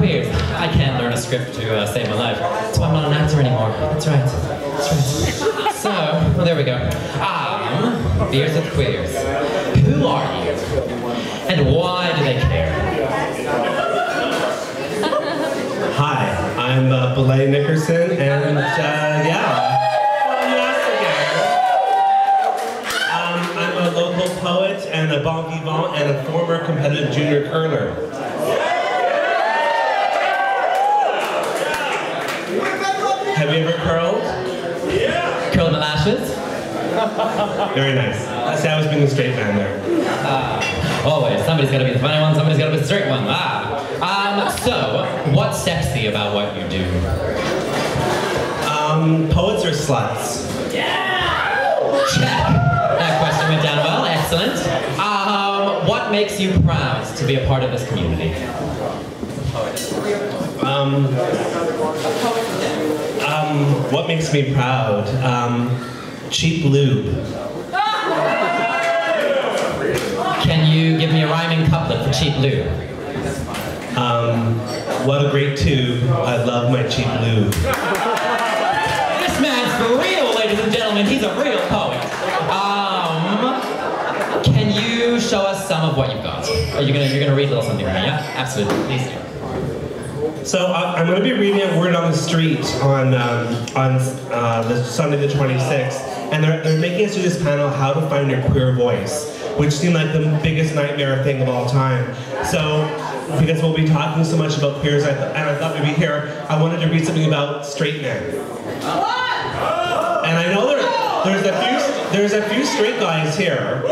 queers. I can't learn a script to save my life. That's why I'm not an actor anymore. That's right. That's right. So, well, there we go. Beers with queers. Who are you? And why do they care? Hi, I'm Billeh Nickerson, and yeah. I'm a local poet and a bon vivant and a former competitive junior curler. Have you ever curled? Yeah. Curled my lashes? Very nice. See, I was being the straight man there. Always. Somebody's got to be the funny one, somebody's got to be the straight one. So, what's sexy about what you do? Poets or sluts? Yeah! Check. That question went down well. Excellent. What makes you proud to be a part of this community? What makes me proud? Cheap lube. Can you give me a rhyming couplet for cheap lube? What a great tube. I love my cheap lube. This man's for real, ladies and gentlemen. He's a real poet. Can you show us some of what you've got? You're gonna read a little something right? Yeah, absolutely. Please do. So I'm going to be reading a word on the street on the Sunday the 26th, and they're making us do this panel, How to Find Your Queer Voice, which seemed like the biggest nightmare thing of all time. So, because we'll be talking so much about queers, and I thought maybe here, I wanted to read something about straight men. And I know there's a few straight guys here.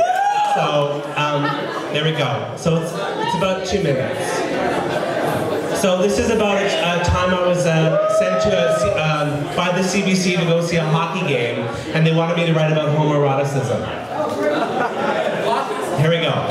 So, there we go. So it's about 2 minutes. So this is about a time I was sent to by the CBC to go see a hockey game, and they wanted me to write about homoeroticism. Here we go.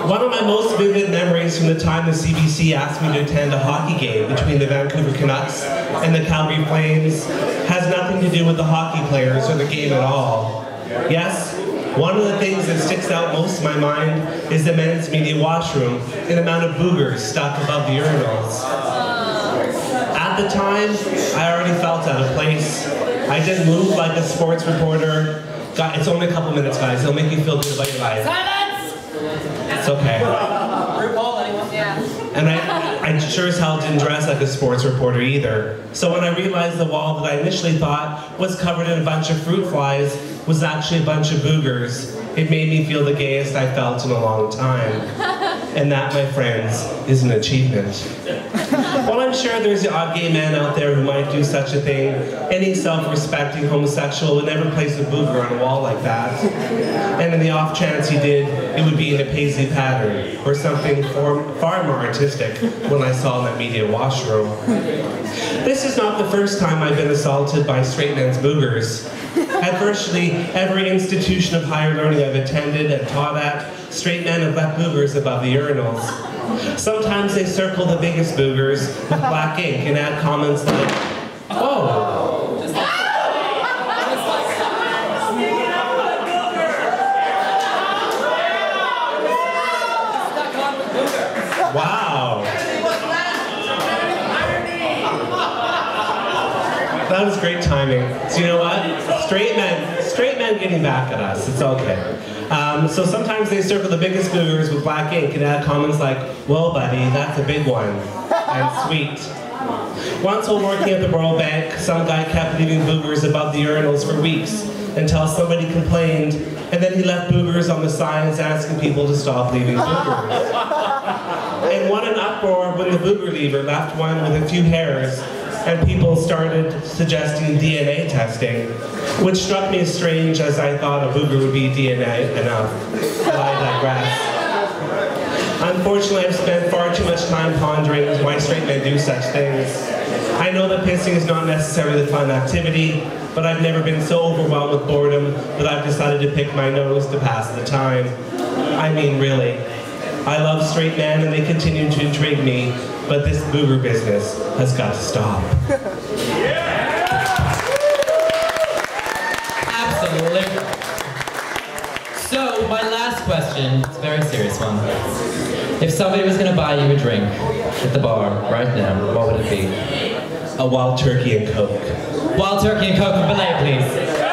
One of my most vivid memories from the time the CBC asked me to attend a hockey game between the Vancouver Canucks and the Calgary Flames has nothing to do with the hockey players or the game at all. Yes, one of the things that sticks out most in my mind is the men's media washroom and the amount of boogers stuck above the urinals. At the time, I already felt out of place. I didn't move like a sports reporter. God, it's only a couple minutes, guys. It'll make you feel good about your life. Silence! It's okay. RuPaul, anyone? Yeah. And I sure as hell didn't dress like a sports reporter either. So when I realized the wall that I initially thought was covered in a bunch of fruit flies was actually a bunch of boogers, it made me feel the gayest I felt in a long time. And that, my friends, is an achievement. While I'm sure there's the odd gay man out there who might do such a thing, any self-respecting homosexual would never place a booger on a wall like that. And in the off chance he did, it would be in a paisley pattern, or something far more artistic when I saw that media washroom. This is not the first time I've been assaulted by straight men's boogers. At virtually every institution of higher learning I've attended and taught at, straight men have left boogers above the urinals. Sometimes they circle the biggest boogers with black ink and add comments like, "Oh." Wow. That was great timing. So you know what? Straight men getting back at us. It's okay. So sometimes they circle the biggest boogers with black ink and add comments like, "Well, buddy, that's a big one," and "sweet." Once while working at the World Bank, some guy kept leaving boogers above the urinals for weeks until somebody complained, and then he left boogers on the signs asking people to stop leaving boogers. And what an uproar when the booger leaver left one with a few hairs, and people started suggesting DNA testing, which struck me as strange as I thought a booger would be DNA enough. But I digress. Unfortunately, I've spent far too much time pondering why straight men do such things. I know that pissing is not necessarily a fun activity, but I've never been so overwhelmed with boredom that I've decided to pick my nose to pass the time. I mean, really. I love straight men and they continue to intrigue me, but this booger business has got to stop. Absolutely. So, my last question It's a very serious one. If somebody was going to buy you a drink at the bar right now, what would it be? A wild turkey and Coke. Wild turkey and Coke with Billeh, please.